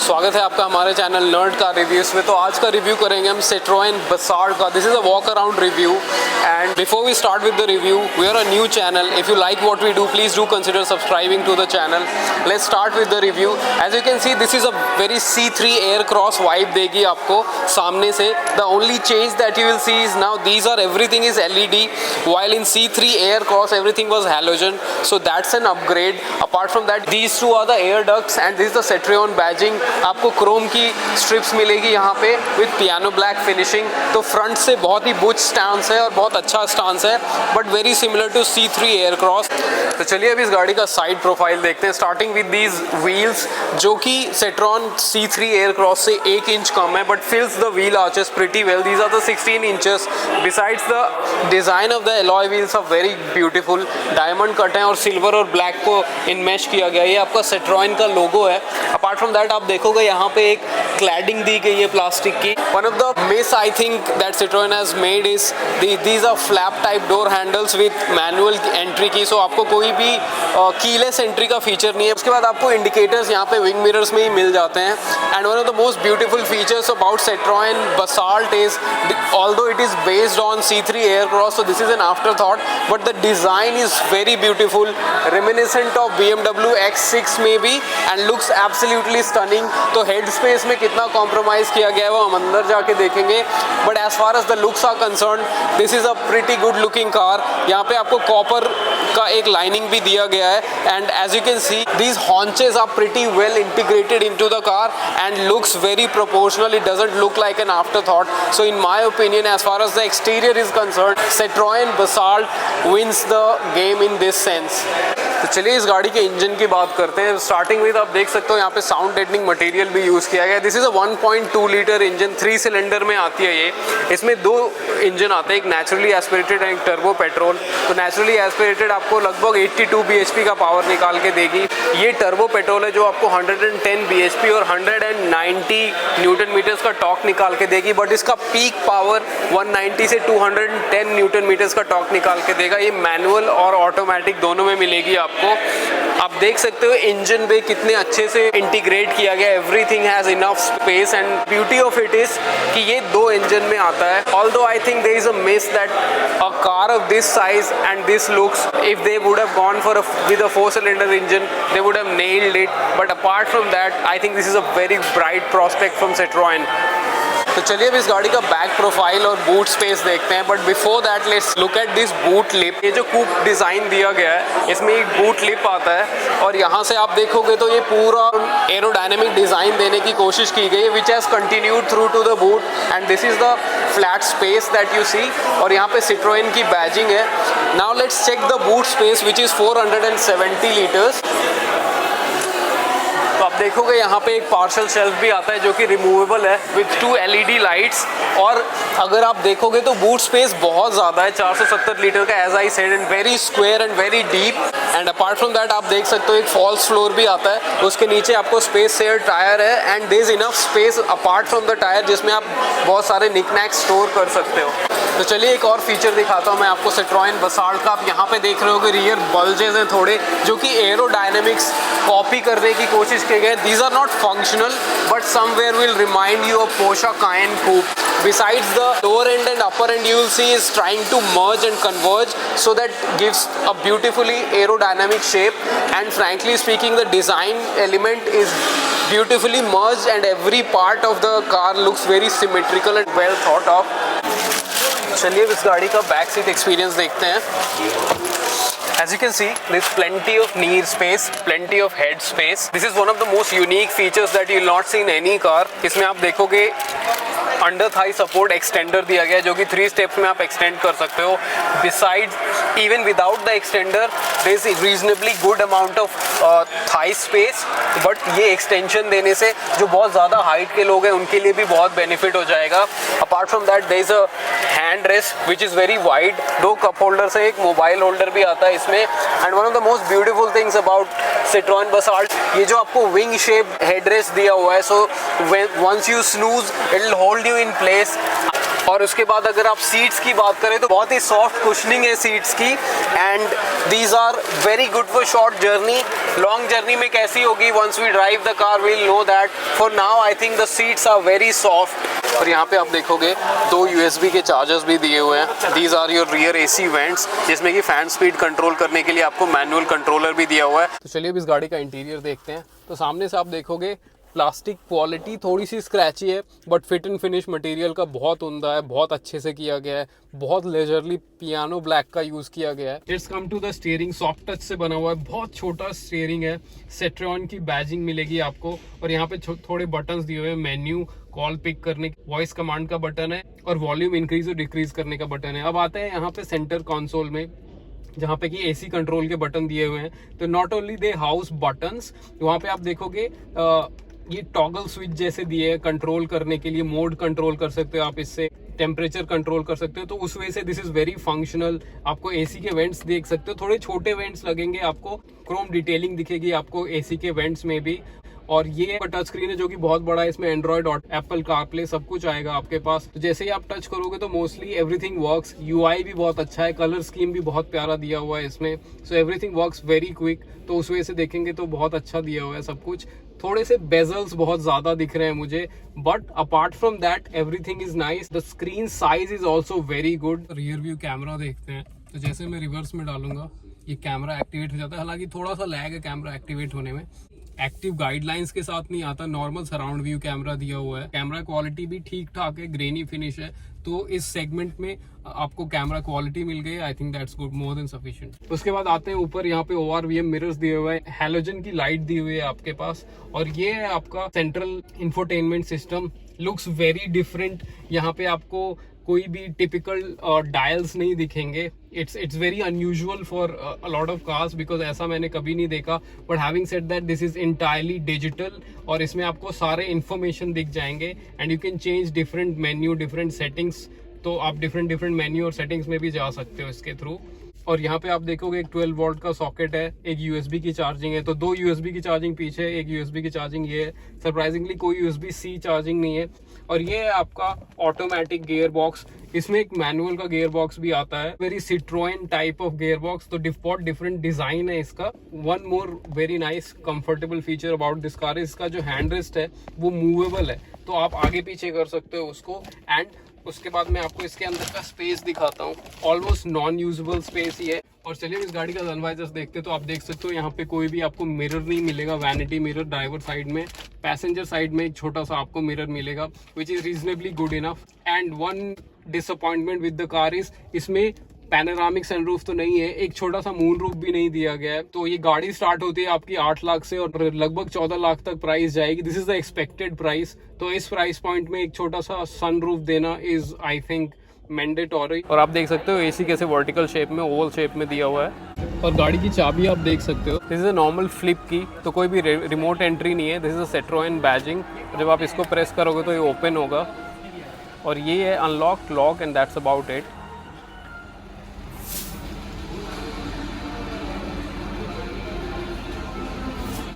स्वागत है आपका हमारे चैनल नर्ड कार रिव्यूज़ में। तो आज का रिव्यू करेंगे हम Citroën Basalt का। This is a walk around review and before we start with the review we are a new channel. If you like what we do please do consider subscribing to the channel. Let's start with the review. As you can see this is a very C3 Aircross vibe देगी आपको सामने से। The only change that you will see is now these are everything is LED while in C3 air cross everything was halogen, so that's an upgrade. Apart from that these two are the air ducts and this is the Citroën badging। आपको Chrome की strips मिलेगी यहाँ पे with piano black finishing. तो front से बहुत ही Buch stance है और बहुत अच्छा स्टांस है, but very similar to C3 Aircross. तो चलिए अब इस गाड़ी का साइड प्रोफाइल देखते हैं, स्टार्टिंग विद दीज व्हील्स जो कि Citroën C3 एयर क्रॉस से 1 इंच कम है, but fills the wheel arches pretty well. These are the 16 inches. Besides the design of the alloy wheels are very beautiful. Diamond cut है और silver और black को इनमेश किया गया। ये आपका Citroën का लोगो है। अपार्ट फ्रॉम दैट आप देखोगे यहाँ पे एक क्लैडिंग दी गई है प्लास्टिक की। One of the miss I think that Citroën has made is these are flap type door handles with manual entry की। सो आपको कोई भी कीलेस एंट्री का फीचर नहीं है। उसके बाद आपको इंडिकेटर्स यहाँ पे विंग मिरर्स में ही मिल जाते हैं। And one of the most beautiful features about Citroën Basalt is although it is based on C3 air cross, so this is an afterthought, but the design is very beautiful, reminiscent of BMW X6 maybe, and looks absolutely stunning। तो head space में कितना compromise किया गया है वो हम अंदर जाके देखेंगे, but as far as the looks are concern this is a pretty good looking car. यहाँ पे आपको कॉपर का एक लाइनिंग भी दिया गया है and as you can see these haunches are pretty well integrated into the car and looks very proportional. It doesn't look like an afterthought. So in my opinion as far as the exterior is concern Citroën Basalt wins the game in this sense। तो चलिए इस गाड़ी के engine की बात करते हैं। Starting with आप देख सकते हो यहाँ पे साउंड डेडनिंग मटेरियल भी यूज़ किया गया है। This is a 1.2 litre engine, 3 cylinder में आती है ये। इसमें 2 इंजन आते हैं, एक नेचुरली एस्पिरेटेड एंड एक टर्बो पेट्रोल। तो नेचुरली एस्पिरेटेड आपको लगभग 82 bhp का पावर निकाल के देगी। ये टर्बो पेट्रोल है जो आपको 110 bhp और 190 न्यूटन मीटर्स का टॉर्क निकाल के देगी, बट इसका पीक पावर 190 से 210 न्यूटन मीटर्स का टॉर्क निकाल के देगा। ये मैनुअल और ऑटोमेटिक दोनों में मिलेगी आपको। आप देख सकते हो इंजन पे कितने अच्छे से इंटीग्रेट किया गया। Everything has enough space and beauty of it is कि ये 2 इंजन में आता है। Although I think there is a miss that a car of this size and this looks, if they would have gone for with a 4 cylinder engine they would have nailed it, but apart from that I think this is a very bright prospect from Citroën। तो चलिए अब इस गाड़ी का back profile और boot space देखते हैं, but before that let's look at this boot lip. ये जो कूप डिज़ाइन दिया गया है इसमें एक बूट लिप आता है और यहाँ से आप देखोगे तो ये पूरा एरोडायनेमिक डिज़ाइन देने की कोशिश की गई है which has continued through to the boot and this is the flat space that you see. और यहाँ पे Citroën की बैजिंग है। Now let's check the boot space which is 470 litres. तो आप देखोगे यहाँ पे एक पार्शल शेल्फ भी आता है जो कि रिमूवेबल है विद 2 LED लाइट्स। और अगर आप देखोगे तो बूट स्पेस बहुत ज़्यादा है, 470 लीटर का, as I said, and very square and very deep. And apart from that आप देख सकते हो एक फॉल्स फ्लोर भी आता है, उसके नीचे आपको स्पेस शेयर टायर है and there is enough space apart from the tyre जिसमें आप बहुत सारे निकनैक स्टोर कर सकते हो। तो चलिए एक और फीचर दिखाता हूँ मैं आपको Citroën Basalt का। आप यहाँ पे देख रहे हो कि रियर बल्जेस हैं थोड़े जो कि एरोडायनेमिक्स कॉपी करने की कोशिश किए गए। These are not functional but somewhere will remind you of Porsche Cayenne Coupe। Besides the lower end and upper end you will see is trying to merge and converge, so that gives a beautifully aerodynamic shape, and frankly speaking the design element is beautifully merged and every part of the car looks very symmetrical and well thought of। चलिए इस गाड़ी का back seat experience देखते हैं। As you can see, there is plenty of knee space, plenty of head space. This is one of the most unique features that you will not see in any car। इसमें आप देखोगे under Thai support extender दिया गया है जो कि 3 steps में आप एक्सटेंड कर सकते हो। Besides even without the extender there is reasonably good amount of thigh space, but ये एक्सटेंशन देने से जो बहुत ज़्यादा हाइट के लोग हैं उनके लिए भी बहुत बेनिफिट हो जाएगा। Apart from that there is a hand rest which is very wide. 2 cup holder से एक मोबाइल होल्डर भी आता है इसमें। And one of the most beautiful things about Citroën Basalt, ये जो आपको विंग शेप हेड रेस्ट दिया हुआ है, so once you snooze it will hold you in place। और उसके बाद अगर आप सीट्स की बात करें तो बहुत ही सॉफ्ट कुशनिंग है सीट्स की, and these are very good for short journey. Long journey में कैसी होगी, once we drive the car we will know that. For now I think the seats are very soft. और यहाँ पे आप देखोगे 2 USB के चार्जर्स भी दिए हुए हैं। These are your rear AC vents, जिसमें कि फैन स्पीड कंट्रोल करने के लिए आपको मैनुअल कंट्रोलर भी दिया हुआ है। तो चलिए अब इस गाड़ी का इंटीरियर देखते हैं। तो सामने से आप देखोगे प्लास्टिक क्वालिटी थोड़ी सी स्क्रैची है, but fit and finish material का बहुत उम्दा है, बहुत अच्छे से किया गया है, बहुत लेजरली पियानो ब्लैक का यूज़ किया गया है। It's come to the steering, soft touch से बना हुआ है, बहुत छोटा स्टीयरिंग है, सेट्रॉन की बैजिंग मिलेगी आपको। और यहाँ पे थोड़े बटन्स दिए हुए हैं, मेन्यू, कॉल पिक करने, वॉइस कमांड का बटन है और वॉल्यूम इंक्रीज और डिक्रीज करने का बटन है। अब आते हैं यहाँ पे सेंटर कंसोल में, जहाँ पे कि AC कंट्रोल के बटन दिए हुए हैं। तो not only they house buttons, वहाँ पे आप देखोगे ये टॉगल स्विच जैसे दिए हैं कंट्रोल करने के लिए। मोड कंट्रोल कर सकते हो आप इससे, टेम्परेचर कंट्रोल कर सकते हो। तो उस वजह से दिस इज वेरी फंक्शनल। आपको AC के वेंट्स देख सकते हो, थोड़े छोटे वेंट्स लगेंगे आपको, क्रोम डिटेलिंग दिखेगी आपको AC के वेंट्स में भी। और ये टच स्क्रीन है जो कि बहुत बड़ा है, इसमें एंड्रॉइड और एप्पल कारप्ले सब कुछ आएगा आपके पास। तो जैसे ही आप टच करोगे तो मोस्टली एवरीथिंग वर्क्स। UI भी बहुत अच्छा है, कलर स्कीम भी बहुत प्यारा दिया हुआ है इसमें, so everything works very quick. तो उस वजह से देखेंगे तो बहुत अच्छा दिया हुआ है सब कुछ। थोड़े से बेजल्स बहुत ज्यादा दिख रहे हैं मुझे, but apart from that everything is nice. The screen size is also very good. Rear view camera देखते हैं, तो जैसे मैं रिवर्स में डालूंगा ये कैमरा एक्टिवेट हो जाता है। हालांकि थोड़ा सा लैग है कैमरा एक्टिवेट होने में, एक्टिव गाइडलाइंस के साथ नहीं आता, नॉर्मल सराउंड व्यू कैमरा दिया हुआ है। कैमरा क्वालिटी भी ठीक ठाक है, ग्रेनी फिनिश है, तो इस सेगमेंट में आपको कैमरा क्वालिटी मिल गई। I think that's good, more than sufficient. उसके बाद आते हैं ऊपर, यहाँ पे ORVM मिरर्स दिए हुए हैं, हैलोजन की लाइट दी हुई है आपके पास, और ये है आपका central infotainment system. Looks very different. यहाँ पे आपको कोई भी टिपिकल डायल्स नहीं दिखेंगे। It's very unusual for a lot of cars, because ऐसा मैंने कभी नहीं देखा। But having said that this is entirely digital, और इसमें आपको सारे इन्फॉर्मेशन दिख जाएंगे, and you can change different menu, different settings. तो आप डिफरेंट मेन्यू और सेटिंग्स में भी जा सकते हो इसके थ्रू। और यहाँ पे आप देखोगे एक 12 वोल्ट का सॉकेट है, एक USB की चार्जिंग है। तो 2 USB की चार्जिंग पीछे, एक USB की चार्जिंग ये है। सरप्राइजिंगली कोई USB-C चार्जिंग नहीं है। और ये है आपका ऑटोमेटिक गियर बॉक्स, इसमें एक मैनुअल का गियर बॉक्स भी आता है, very Citroen type of gear box. तो बहुत डिफरेंट डिजाइन है इसका। One more very nice comfortable feature about this car, इसका जो हैंड रेस्ट है वो मूवेबल है, तो आप आगे पीछे कर सकते हो उसको। एंड उसके बाद मैं आपको इसके अंदर का स्पेस दिखाता हूँ, ऑलमोस्ट नॉन यूजेबल स्पेस ही है। और चलिए इस गाड़ी का सनवाइजर्स देखते हैं। तो आप देख सकते हो यहाँ पे कोई भी आपको मिरर नहीं मिलेगा, वैनिटी मिरर ड्राइवर साइड में। पैसेंजर साइड में एक छोटा सा आपको मिरर मिलेगा, which is reasonably good enough. And one disappointment with the car is, इसमें पैनोरामिक सनरूफ तो नहीं है, एक छोटा सा मून रूफ भी नहीं दिया गया है। तो ये गाड़ी स्टार्ट होती है आपकी 8 लाख से और लगभग 14 लाख तक प्राइस जाएगी। This is the expected price. तो इस प्राइस पॉइंट में एक छोटा सा सनरूफ देना इज आई थिंक मैंडेटरी। और आप देख सकते हो AC कैसे वर्टिकल शेप में, ओवल शेप में दिया हुआ है। और गाड़ी की चाबी आप देख सकते हो, this is a normal flip की, तो कोई भी रिमोट एंट्री नहीं है। दिस इज अ सेट्रोएन बैजिंग, जब आप इसको प्रेस करोगे तो ये ओपन होगा, और ये है unlock lock, and that's about it.